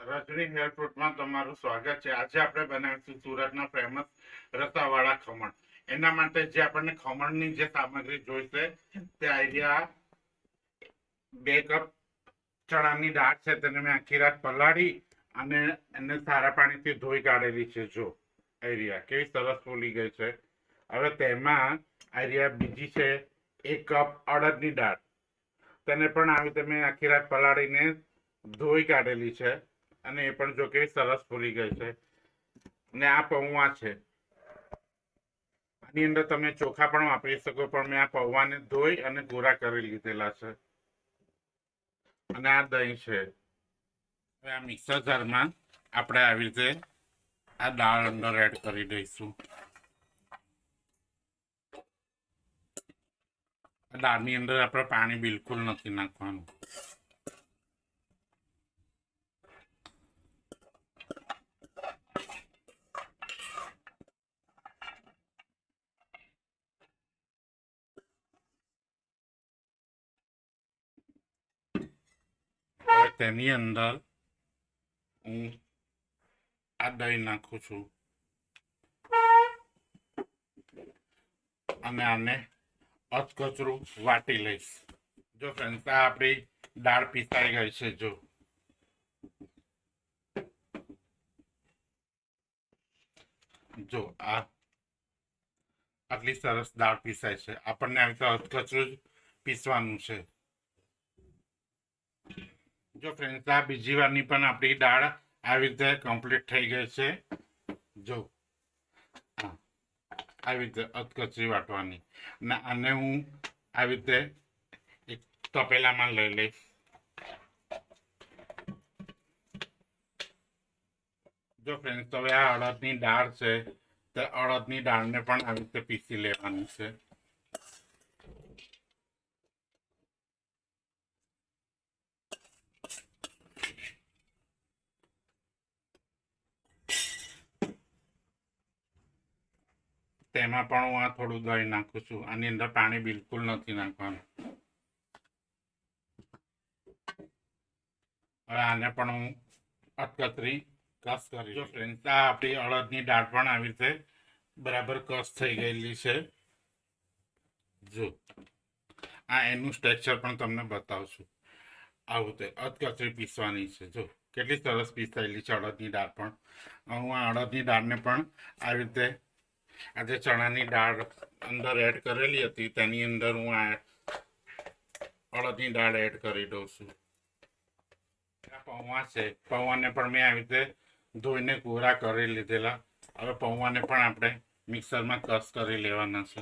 રજની hair ફ્રૂટમાં તમારું સ્વાગત છે। આજે આપણે બનાવીશું સુરતના ફેમસ રસાવાળા ખમણ। એના માટે જે આપણને ખમણની જે સામગ્રી જોઈશે તે આઈડિયા 2 કપ ચણાની દાળ છે, તેને મેં આખી રાત પલાળી અને એને સારા પાણીથી ધોઈ કાઢેલી છે। જો આઈડિયા કેવી સરસ ફૂલી ગઈ છે। હવે તેમાં આઈડિયા બીજી છે 1 કપ અડદની દાળ, તેને પણ આવી રીતે મેં આખી રાત પલાળીને ધોઈ કાઢેલી છે અને એ પણ જો કે સરસ ફૂલી ગઈ છે। ને આ પૌવા છે, આની અંદર તમે ચોખા પણ વાપરી શકો, પણ મેં આ પૌવાને ધોઈ અને ગોરા કરી લીધેલા છે। અને આ દહીં છે। હવે આ મિક્સર જારમાં આપણે આવી રીતે આ દાળ અંદર એડ કરી દઈશું। દાળની અંદર આપણે પાણી બિલકુલ નથી નાખવાનું। હવે તેની અંદર હું આ દહીં નાખું છું અને આને અધકચરું વાટી લઈશ। જો ફ્રેન્ડ્સ, આ આપણી દાળ પીસાઈ ગઈ છે। જો આ આટલી સરસ દાળ પીસાય છે। આપણને આવી રીતે અધકચરું જ પીસવાનું છે। જો ફ્રેન્ડ્સ, આ બીજી વારની પણ આપણી દાળ આવી રીતે કમ્પ્લીટ થઈ ગઈ છે। જો આવી રીતે અધકચરી વાટવાની, ને આને હું આવી રીતે એક તપેલામાં લઈ લઈશ। જો ફ્રેન્ડ્સ, હવે આ અડદની દાળ છે, તો અડદની દાળને પણ આવી રીતે પીસી લેવાની છે। તેમાં પણ હું આ થોડું દહીં નાખું છું। આની અંદર પાણી બિલકુલ નથી નાખવાનું। હવે આને પણ હું અધકચરી કસ કરી। જો ફ્રેન્ડ્સ, આ આપણી અડદની દાળ પણ આવી રીતે બરાબર કસ થઈ ગયેલી છે। જો આ એનું સ્ટ્રક્ચર પણ તમને બતાવું છું। આવું તે અધકચરી પીસવાની છે। જો કેટલી સરસ પીસાયેલી છે અડદની દાળ પણ। હું આ અડદની દાળને પણ આવી રીતે આજે ચણાની દાળ અંદર એડ કરેલી હતી તેની અંદર હું આ અડદની દાળ એડ કરી દઉં છું। પૌવા છે, પૌવાને પણ મેં આવી રીતે ધોઈને કોરા કરી લીધેલા। હવે પૌવાને પણ આપણે મિક્સરમાં કસ કરી લેવાના છે।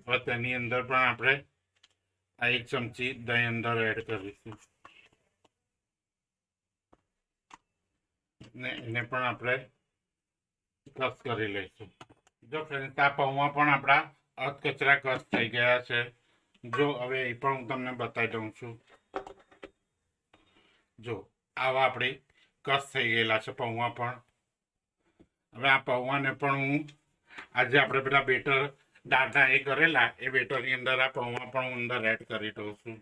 હવે તેની અંદર પણ આપણે આ 1 ચમચી દહીં અંદર એડ કરીશું ને એને પણ આપણે કસ કરી લઈશું। જો ફ્રેન્ડ્સ, આ પૌવા પણ આપણા અધકચરા કસ થઈ ગયા છે। જો હવે એ પણ હું તમને બતાવી દઉં છું। જો આવા આપણી કસ થઈ ગયેલા છે પૌવા પણ। હવે આ પૌવાને પણ હું આજે આપણે પેલા બેટર દાળના એ કરેલા એ બેટરની અંદર આ પૌવા પણ હું અંદર એડ કરી દઉં છું।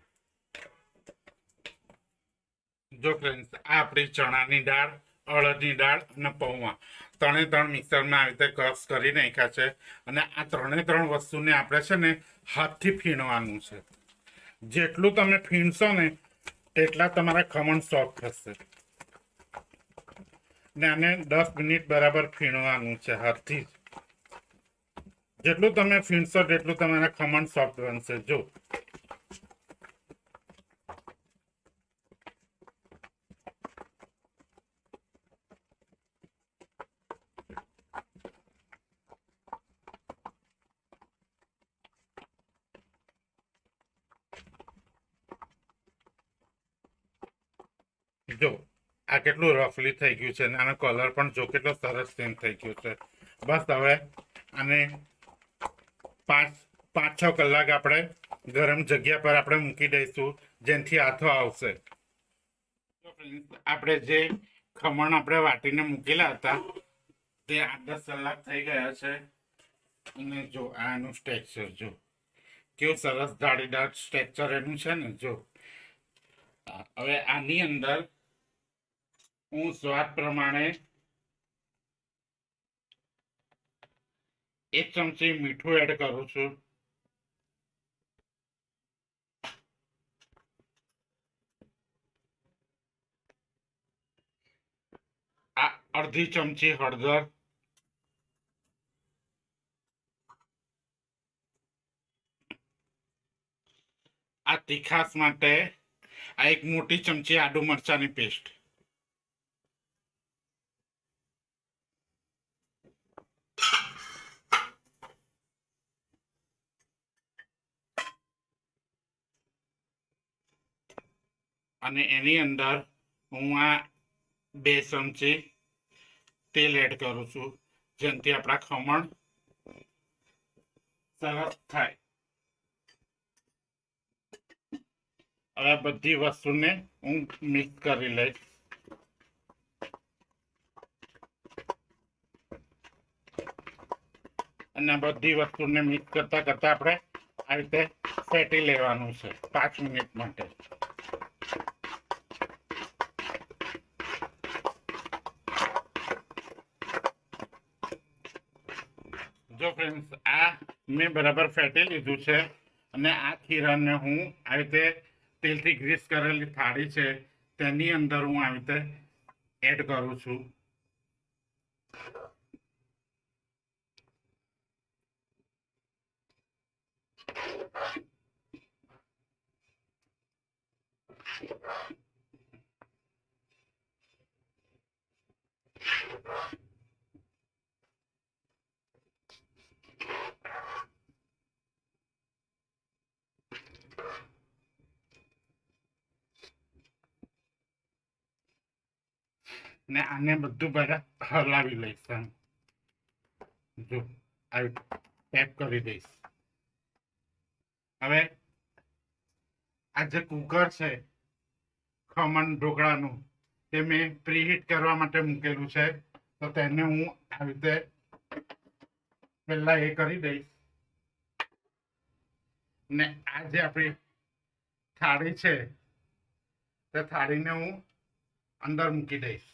જો ફ્રેન્ડ્સ, આ આપણી ચણાની દાળ, અડદની દાળ અને પૌવા ત્રણે મિક્સરમાં આવી રીતે ક્રશ કરી નાખ્યા છે। અને આ ત્રણ વસ્તુને આપણે છે ને હાથથી ફીણવાનું છે। જેટલું તમે ફીણશો ને એટલા તમારા ખમણ સોફ્ટ થશે। ને આને 10 મિનિટ બરાબર ફીણવાનું છે હાથથી જ। જેટલું તમે ફીણશો તેટલું તમારા ખમણ સોફ્ટ બનશે। જો જો આ કેટલું રફલી થઈ ગયું છે અને આનો કલર પણ જો કેટલો સરસ ચેન્જ થઈ ગયો છે। બસ હવે આને 5-6 કલાક આપણે ગરમ જગ્યા પર આપણે મૂકી દઈશું, જેનાથી આથો આવશે। આપણે જે ખમણ આપણે વાટીને મૂકેલા હતા તે 8-10 કલાક થઈ ગયા છે અને જો આનું સ્ટ્રક્ચર જો કેવું સરસ જાળીદાર સ્ટ્રક્ચર એનું છે ને જો. હવે આની અંદર હું સ્વાદ પ્રમાણે 1 ચમચી મીઠું એડ કરું છું. આ અડધી ચમચી હળદર, આ તીખાસ માટે આ 1 મોટી ચમચી આદુ મરચાની પેસ્ટ, અને એની અંદર હું આ 2 ચમચી તેલ એડ કરું છું, જેનાથી આપણા ખમણ સરસ થાય. હવે બધી વસ્તુને હું મિક્સ કરી લઈશ. અને બધી વસ્તુને મિક્સ કરતા કરતા આપણે આ રીતે ફેટી લેવાનું છે 5 મિનિટ માટે. જો ફ્રેન્ડ્સ, આ મેં બરાબર ફેટી લીધું છે અને આ ખીરાને હું આવી રીતે તેલથી ગ્રીસ કરેલી થાળી છે તેની અંદર હું આવી રીતે એડ કરું છું. ને આને બધું બધા હલાવી લઈશ. જો આવી ટેપ કરી દઈશ. હવે આ જે કુકર છે ખમણ ઢોકળાનું તે મેં પ્રીહીટ કરવા માટે મૂકેલું છે, તો તેને હું આવી રીતે પહેલા એ કરી દઈશ. ને આ જે આપણી થાળી છે તે થાળીને હું અંદર મૂકી દઈશ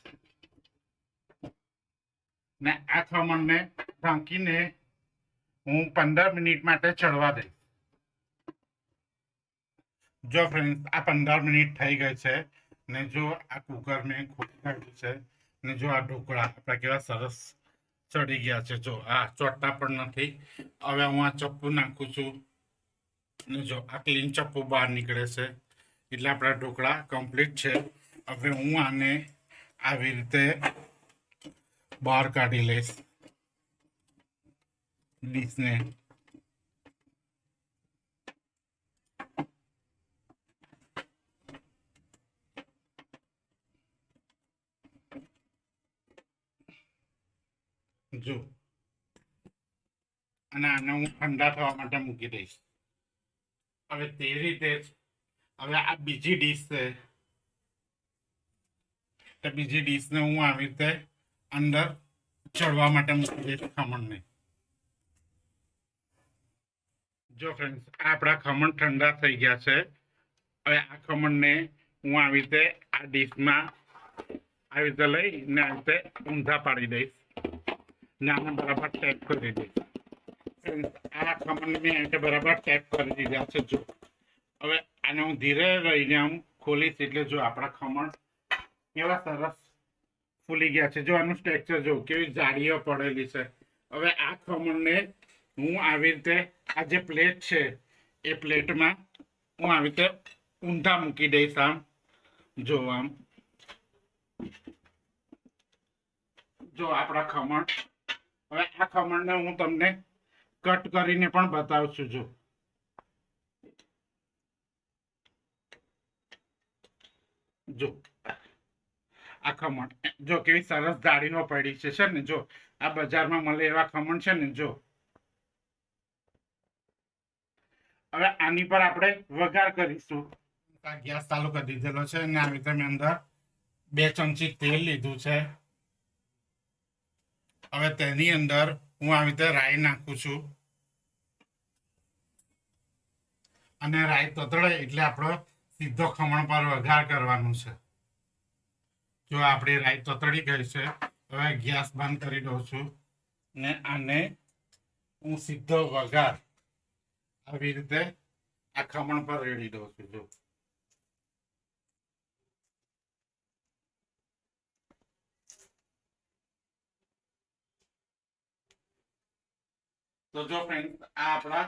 ને આ ખમણને ઢાંકીને હું 15 મિનિટ માટે ચડવા દઈશ. જો ફ્રેન્ડ્સ, આ 15 મિનિટ થઈ ગઈ છે ને જો આ કુકર મેં ખોલી કાઢ્યું છે ને જો આ ઢોકળા આપણા કેવા સરસ ચડી ગયા છે. જો આ ચોટતા પણ નથી. હવે હું આ ચપ્પુ નાખું છું ને જો આ ક્લીન ચપ્પુ બહાર નીકળે છે એટલે આપણા ઢોકળા કમ્પ્લીટ છે. હવે હું આને આવી રીતે બહાર કાઢી લઈશ ડીશને. જો અને આને હું ઠંડા થવા માટે મૂકી દઈશ. હવે તે રીતે જ હવે આ બીજી ડીશ છે તે બીજી ડીશને હું આવી રીતે અંદર ચડવા માટે મૂકી દઈશ ખમણને. જો ફ્રેન્ડ્સ, આપણા ખમણ ઠંડા થઈ ગયા છે. હવે આ ખમણને હું આવી રીતે આ ડીશમાં આવી રીતે લઈને આવી રીતે ઊંધા પાડી દઈશ ને આને બરાબર ટેપ કરી દઈશ. આ ખમણ મેં આવી રીતે બરાબર ટેપ કરી દીધા છે. જો હવે આને હું ધીરે રહીને આમ ખોલીશ એટલે જો આપણા ખમણ કેવા સરસ ફૂલી ગયા છે. જો આનું સ્ટ્રક્ચર જો કેવી જાળીઓ પડેલી છે. હવે આ ખમણને હું આવી રીતે આ જે પ્લેટ છે એ પ્લેટમાં હું આવી રીતે ઊંધા મૂકી દઈશ. આમ જો આમ જો આપણા ખમણ. હવે આ ખમણને હું તમને કટ કરીને પણ બતાવું છું. જો આ ખમણ જો કેવી સરસ જાળીઓ પડી છે ને. જો આ બજારમાં મળે એવા ખમણ છે ને. જો હવે આની પર આપણે વઘાર કરીશું. ગેસ ચાલુ કરી દીધેલો છે અને આવી રીતે મેં અંદર 2 ચમચી તેલ લીધું છે હવે તેની અંદર હું આવી રીતે રાઈ નાખું છું અને રાઈ તતડે એટલે આપણો સીધો ખમણ પર વઘાર કરવાનું છે. જો આપણી રાઈ તતડી ગઈ છે, હવે ગેસ બંધ કરી દઉં છું ને આને હું સીધો વઘાર આવી રીતે આ ખમણ પર રેડી દઉં છું. જો તો જો ફ્રેન્ડ, આ આપણા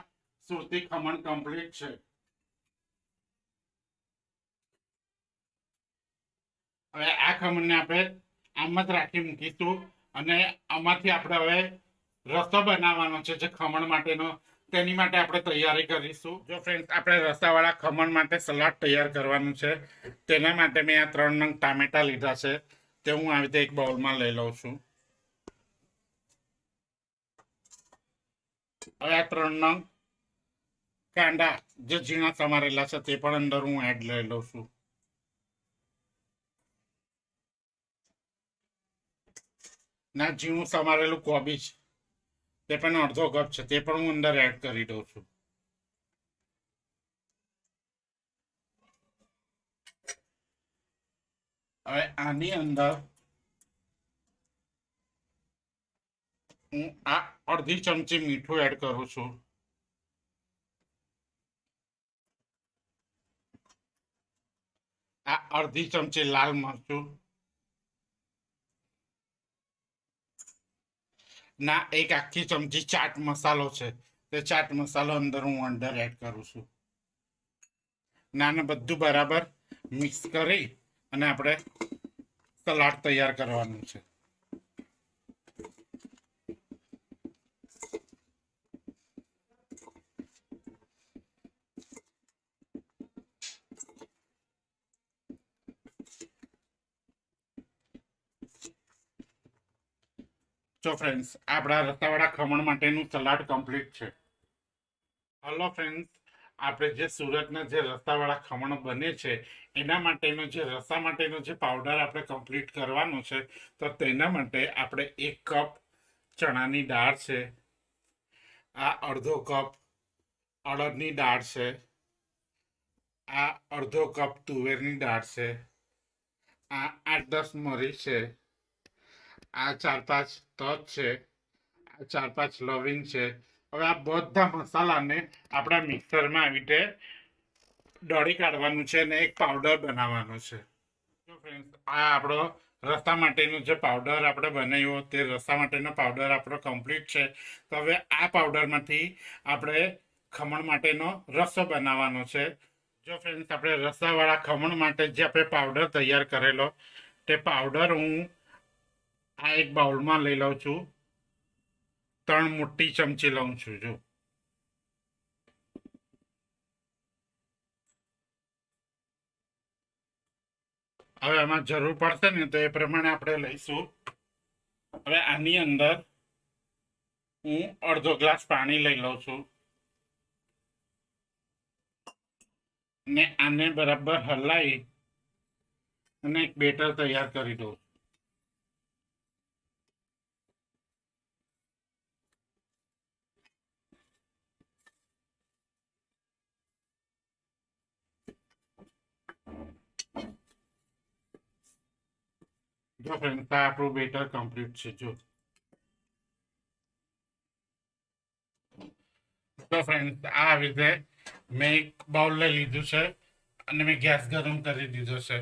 સુરતી ખમણ કમ્પ્લીટ છે. હવે આ ખમણને આપણે આમ જ રાખી મૂકીશું અને આમાંથી આપણે હવે રસો બનાવવાનો છે જે ખમણ માટેનો, તેની માટે આપણે તૈયારી કરીશું. જો ફ્રેન્ડ, આપણે રસાવાળા ખમણ માટે સલાડ તૈયાર કરવાનું છે. તેના માટે મેં આ 3 નંગ ટામેટા લીધા છે, તે હું આવી રીતે એક બાઉલમાં લઈ લઉં છું. હવે આ 3 નંગ કાંદા જે ઝીણા સમારેલા છે તે પણ અંદર હું એડ લઈ લઉં છું. ના ઝીણું સમારેલું કોબીજ તે પણ અડધો કપ છે, તે પણ હું અંદર એડ કરી દઉં છું. હવે આની અંદર હું આ અડધી ચમચી મીઠું એડ કરું છું. આ અડધી ચમચી લાલ મરચું, ના એક આખી ચમચી ચાટ મસાલો છે, તે ચાટ મસાલો અંદર હું એડ કરું છું. નાને બધું બરાબર મિક્સ કરી અને આપણે સલાડ તૈયાર કરવાનું છે. જો ફ્રેન્ડ્સ, આપણા રસાવાળા ખમણ માટેનું સલાડ કમ્પ્લીટ છે. હલો ફ્રેન્ડ્સ, આપણે જે સુરતના જે રસાવાળા ખમણ બને છે એના માટેનો જે રસા માટેનો જે પાવડર આપણે કમ્પ્લીટ કરવાનો છે, તો તેના માટે આપણે 1 કપ ચણાની દાળ છે, આ અડધો કપ અડદની દાળ છે, આ અડધો કપ તુવેરની દાળ છે, આ 8-10 મરી છે, આ 4-5 તજ છે, આ 4-5 લવિંગ છે. હવે આ બધા મસાલાને આપણા મિક્સરમાં આવી રીતે દળી કાઢવાનું છે અને એક પાવડર બનાવવાનો છે. જો ફ્રેન્ડ્સ, આ આપણો રસા માટેનો જે પાવડર આપણે બનાવ્યો તે રસા માટેનો પાવડર આપણો કમ્પ્લીટ છે. તો હવે આ પાવડરમાંથી આપણે ખમણ માટેનો રસો બનાવવાનો છે. જો ફ્રેન્ડ્સ, આપણે રસાવાળા ખમણ માટે જે આપણે પાવડર તૈયાર કરેલો તે પાવડર હું આ એક બાઉલમાં લઈ લઉં છું. 3 મોટી ચમચી લઉં છું. જો હવે આમાં જરૂર પડશે ને તો એ પ્રમાણે આપણે લઈશું. હવે આની અંદર હું અડધો ગ્લાસ પાણી લઈ લઉં છું ને આને બરાબર હલાવી અને એક બેટર તૈયાર કરી દઉં. જો ફ્રેન્ડ, આપણું બેટર કમ્પ્લીટ છે. તો ફ્રેન્ડ, આ આવી રીતે મેં એક બાઉલ લઈ લીધું છે અને મેં ગેસ ગરમ કરી દીધો છે.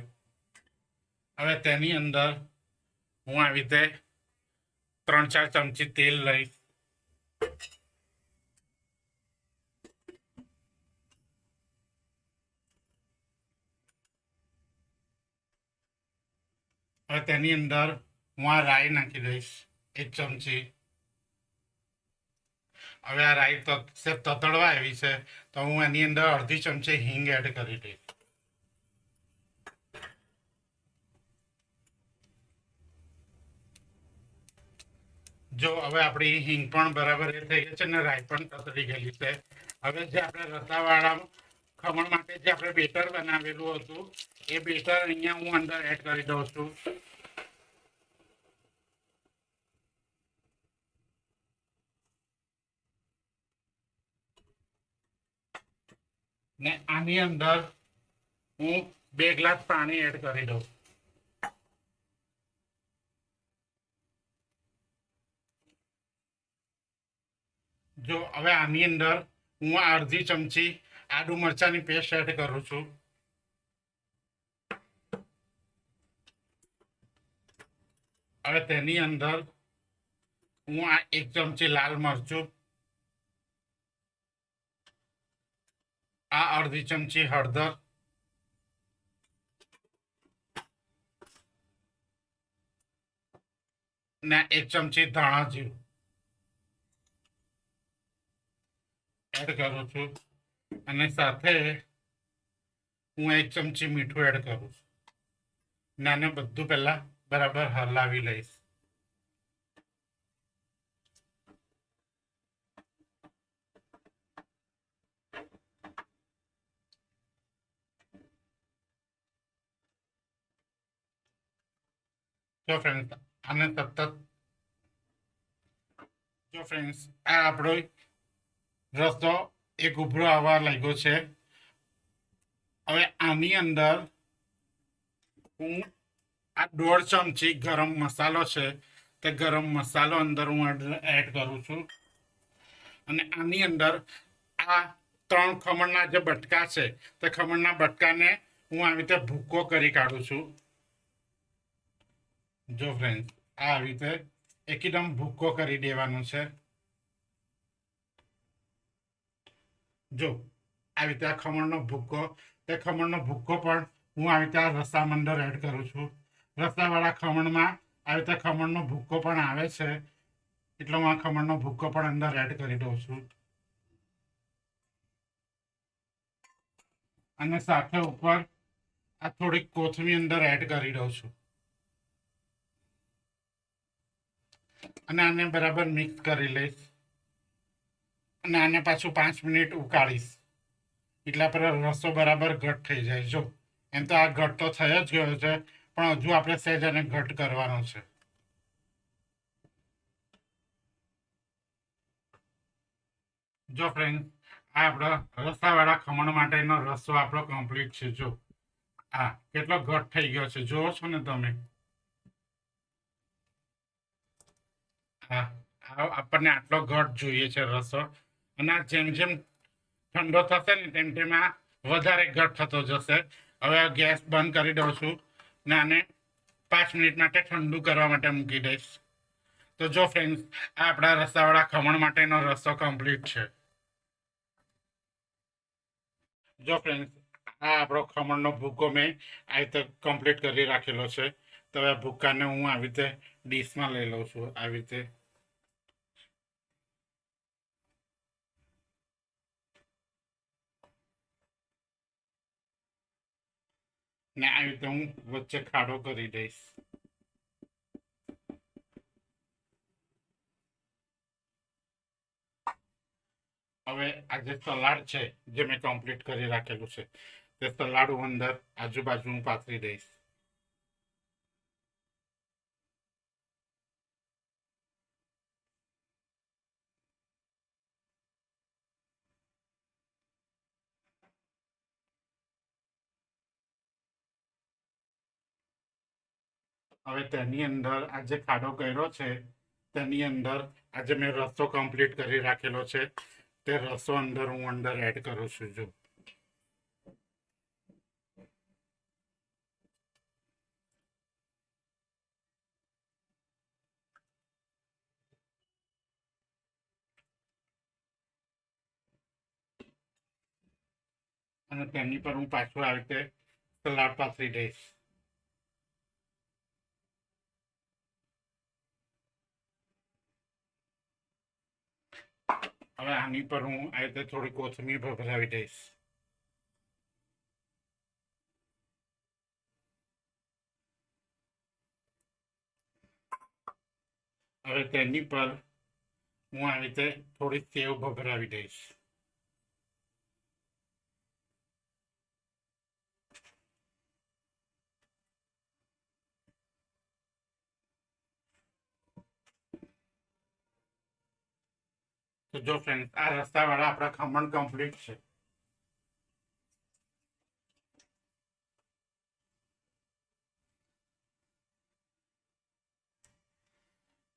હવે તેની અંદર હું આવી રીતે 3-4 ચમચી તેલ લઈશ. હવે તેની અંદર હું આ રાઈ નાખી દઈશ 1 ચમચી. હવે આ રાઈ તતડવા આવી છે તો હું એની અંદર અડધી ચમચી હિંગ એડ કરી દઈશ. જો હવે આપણી હિંગ પણ બરાબર એ થઈ ગઈ છે ને રાઈ પણ તતડી ગયેલી છે. હવે જે આપણે રસાવાળા ખમણ માટે જે આપણે બેટર બનાવેલું હતું એ બેટર અહીંયા હું અંદર એડ કરી દઉં છું. ને આની અંદર હું 2 ગ્લાસ પાણી એડ કરી દઉં. જો હવે આની અંદર હું અડધી ચમચી આદુ મરચાની પેસ્ટ એડ કરું છું. હવે તેની અંદર હું આ 1 ચમચી લાલ મરચું, આ અડધી ચમચી હળદર, ને 1 ચમચી ધાણા જીરું એડ કરું છું. અને સાથે હું 1 ચમચી મીઠું એડ કરું છું. ને આને બધું પહેલા બરાબર હલાવી લઈશ. જો ફ્રેન્ડ્સ આને સતત આ આપણો રસો એક ઉભરો આવવા લાગ્યો છે. હવે આની અંદર હું આ 1.5 ચમચી ગરમ મસાલો છે તે ગરમ મસાલો અંદર હું એડ કરું છું. અને આની અંદર આ 3 ખમણના જે બટકા છે તે ખમણના બટકાને હું આવી રીતે ભૂકો કરી કાઢું છું. જો ફ્રેન્ડ આવી રીતે એકદમ ભૂકો કરી દેવાનું છે. જો આવી રીતે આ ખમણનો ભૂકો પણ હું આવી રીતે આ રસામાં અંદર એડ કરું છું. રસાવાળા ખમણમાં આવી રીતે ખમણનો ભૂકો પણ આવે છે એટલે હું આ ખમણનો ભૂકો પણ અંદર એડ કરી દઉં છું. અને સાથે ઉપર આ થોડીક કોથમીર અંદર એડ કરી દઉં છું. અને આને બરાબર મિક્સ કરી લઈશ. અને આને પાછું 5 મિનિટ ઉકાળીશ એટલા પર રસો બરાબર ઘટ થઈ જાય. જો એમ તો આ ઘટ તો થઈ જ ગયો છે પણ હજુ આપણે સહેજ આને ઘટ કરવાનો છે. જો ફ્રેન્ડ આ આપણા રસાવાળા ખમણ માટેનો રસો આપણો કમ્પ્લીટ છે. જો આ કેટલો ઘટ થઈ ગયો છે જોવો છો ને તમે. હા આપણને આટલો ઘટ જોઈએ છે રસો. અને આ જેમ જેમ ઠંડો થશે ને તેમ તેમ આ વધારે ઘટ થતો જશે. હવે ગેસ બંધ કરી દઉં છું ને આને 5 મિનિટ માટે ઠંડુ કરવા માટે મૂકી દઈશ. તો જો ફ્રેન્ડ્સ આ આપણા રસાવાળા ખમણ માટેનો રસો કમ્પ્લીટ છે. જો ફ્રેન્ડ્સ આ આપણો ખમણનો ભૂકો મેં આ રીતે કમ્પ્લીટ કરી રાખેલો છે. તો આ ભૂકાને હું આવી રીતે ડીશમાં લઈ લઉં છું. આવી રીતે ને આવી રીતે હું વચ્ચે ખાડો કરી દઈશ. હવે આ જે સલાડ છે જે મેં કમ્પ્લીટ કરી રાખેલું છે તે સલાડ હું અંદર આજુબાજુ હું પાથરી દઈશ. હવે તેની અંદર આ જે ખાડો કર્યો છે તેની અંદર આજે મેં રસો કમ્પ્લીટ કરી રાખેલો છે તે રસો અંદર હું અંદર એડ કરું છું. જો અને તેની પર હું પાછું આવી રીતે સલાડ પાથરી દઈશ. હવે આની પર હું આવી રીતે થોડી કોથમીર ભભરાવી દઈશ. હવે તેની પર હું આવી રીતે થોડી સેવ ભભરાવી દઈશ. તો જો ફ્રેન્ડ આ રસ્તાવાળા આપણા ખમણ કમ્પ્લીટ છે.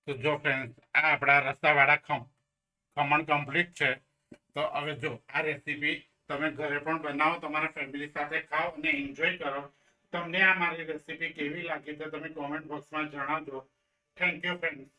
તો જો ફ્રેન્ડ્સ આ આપણા રસાવાળા ખમણ કમ્પ્લીટ છે. તો હવે જો આ રેસીપી તમે ઘરે પણ બનાવો, તમારા ફેમિલી સાથે ખાઓ અને એન્જોય કરો. તમને આ મારી રેસીપી કેવી લાગી તો તમે કોમેન્ટ બોક્સમાં જણાવજો. Thank you friends.